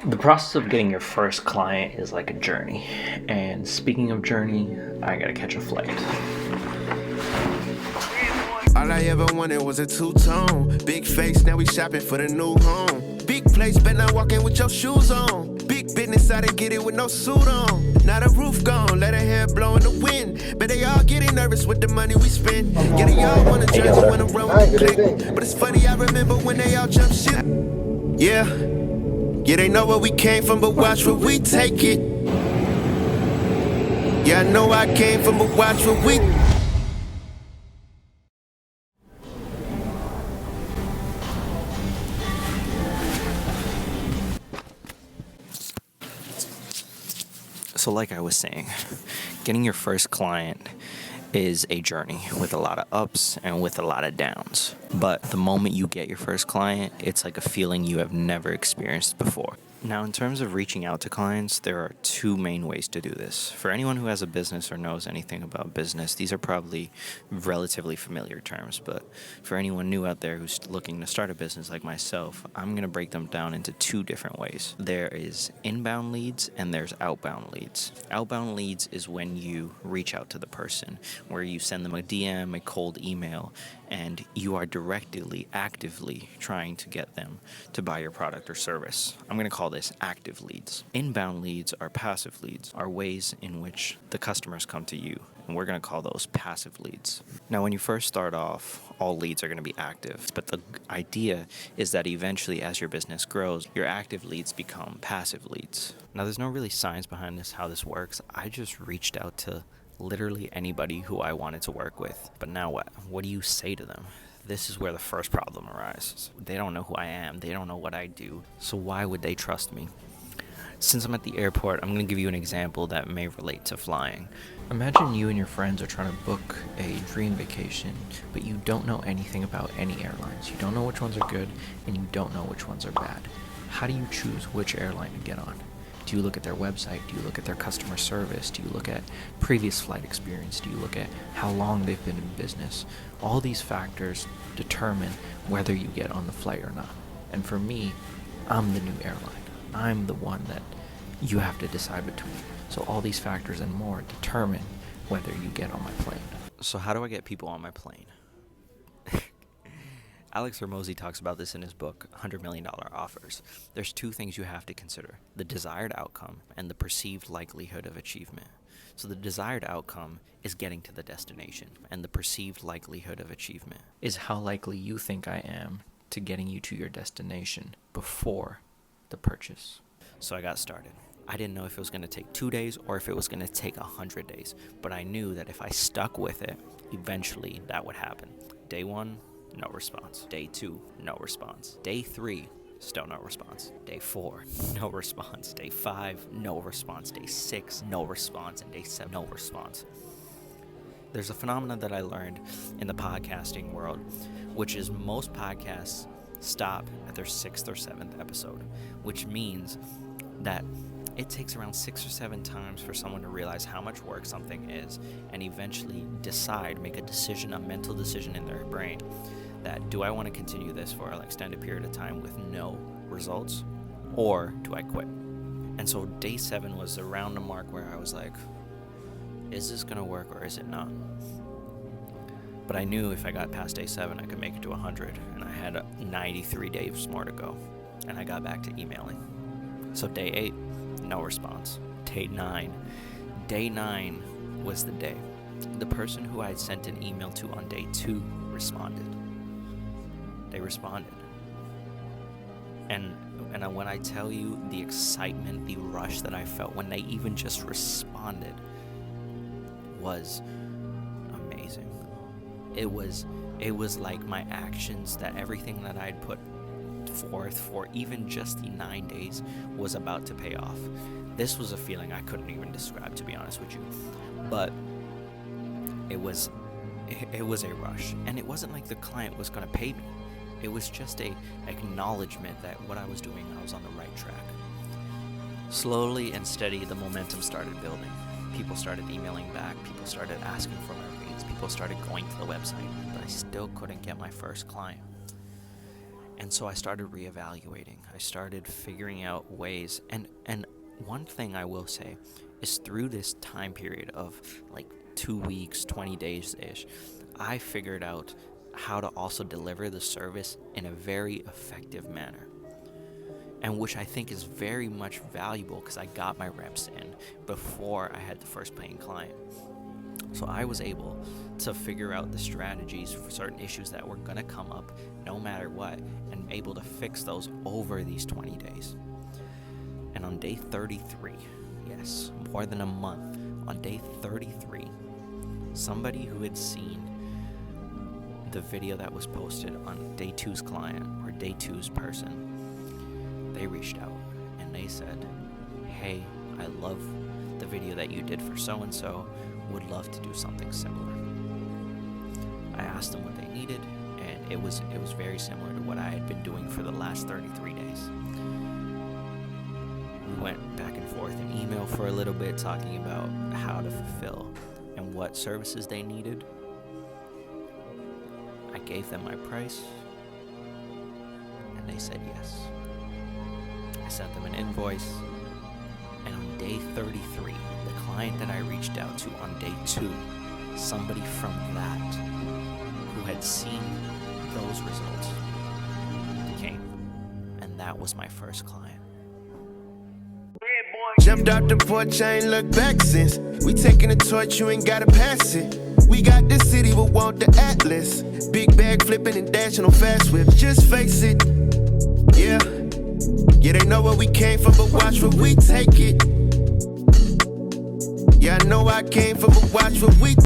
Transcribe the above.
The process of getting your first client is like a journey. And speaking of journey, I gotta catch a flight. All I ever wanted was a two-tone. Big face, now we shopping for the new home. Big place, better not walk in with your shoes on. Big business, I didn't get it with no suit on. Now the roof gone, let her hair blow in the wind. But they all getting nervous with the money we spend. Yeah, they all wanna judge you when the road we click. But it's funny, I remember when they all jump shit. Yeah, they know where we came from, but watch where we take it. Yeah, I know I came from, but watch where we. So like I was saying, getting your first client is a journey with a lot of ups and with a lot of downs. But the moment you get your first client, it's like a feeling you have never experienced before. Now, in terms of reaching out to clients, there are two main ways to do this. For anyone who has a business or knows anything about business, these are probably relatively familiar terms. But for anyone new out there who's looking to start a business like myself, I'm going to break them down into two different ways. There is inbound leads and there's outbound leads. Outbound leads is when you reach out to the person, where you send them a DM, a cold email, and you are directly, actively trying to get them to buy your product or service. I'm going to call this active leads. Inbound leads are passive leads, are ways in which the customers come to you, and we're going to call those passive leads. Now, when you first start off, all leads are going to be active, but the idea is that eventually, as your business grows, your active leads become passive leads. Now, there's no really science behind this, how this works. I just reached out to literally anybody who I wanted to work with. But now what? What do you say to them? This is where the first problem arises. They don't know who I am. They don't know what I do. So why would they trust me? Since I'm at the airport, I'm going to give you an example that may relate to flying. Imagine you and your friends are trying to book a dream vacation, but you don't know anything about any airlines. You don't know which ones are good, and you don't know which ones are bad. How do you choose which airline to get on? Do you look at their website? Do you look at their customer service? Do you look at previous flight experience? Do you look at how long they've been in business? All these factors determine whether you get on the flight or not. And for me, I'm the new airline. I'm the one that you have to decide between. So all these factors and more determine whether you get on my plane. So how do I get people on my plane? Alex Hormozi talks about this in his book, $100 Million Offers. There's two things you have to consider: the desired outcome and the perceived likelihood of achievement. So the desired outcome is getting to the destination, and the perceived likelihood of achievement is how likely you think I am to getting you to your destination before the purchase. So I got started. I didn't know if it was going to take 2 days or if it was going to take 100 days, but I knew that if I stuck with it, eventually that would happen. Day 1, no response. Day 2, no response. Day 3, still no response. Day 4, no response. Day 5, no response. Day 6, no response. And day 7, no response. There's a phenomenon that I learned in the podcasting world, which is most podcasts stop at their 6th or 7th episode, which means that it takes around 6 or 7 times for someone to realize how much work something is and eventually decide, make a decision, a mental decision in their brain that, do I want to continue this for an extended period of time with no results, or do I quit? And so day 7 was around the mark where I was like, is this going to work or is it not? But I knew if I got past day 7, I could make it to 100, and I had 93 days more to go, and I got back to emailing. So day 8, no response. Day 9 was the day. The person who I had sent an email to on day 2 responded. They responded. And when I tell you the excitement, the rush that I felt when they even just responded was amazing. It was like my actions, that everything that I'd put forth for even just the 9 days was about to pay off. This was a feeling I couldn't even describe, to be honest with you. But it was a rush, and it wasn't like the client was going to pay me. It was just a acknowledgement that what I was doing, I was on the right track. Slowly and steady, the momentum started building. People started emailing back. People started asking for my reads. People started going to the website, but I still couldn't get my first client. And so I started reevaluating. I started figuring out ways. And one thing I will say is through this time period of like 2 weeks, 20 days-ish, I figured out how to also deliver the service in a very effective manner. And which I think is very much valuable because I got my reps in before I had the first paying client. So I was able to figure out the strategies for certain issues that were going to come up no matter what, and able to fix those over these 20 days. And on day 33, yes, more than a month, on day 33, somebody who had seen the video that was posted on day 2's client or day 2's person, they reached out and they said, hey, I love the video that you did for so-and-so, would love to do something similar. I asked them what they needed, and it was very similar to what I had been doing for the last 33 days. We went back and forth in email for a little bit, talking about how to fulfill and what services they needed. I gave them my price, and they said yes. I sent them an invoice, and on day 33, the client that I reached out to on day 2, somebody from that who had seen those results came, and that was my first client. Jumped out the porch, I ain't looked back since. We taking the torch, you ain't gotta pass it. We got the city, but want the Atlas. Big bag flipping and dashing on fast whips. Just face it, yeah. Yeah, they know where we came from, but watch where we take it. Yeah, I know I came from, but watch where we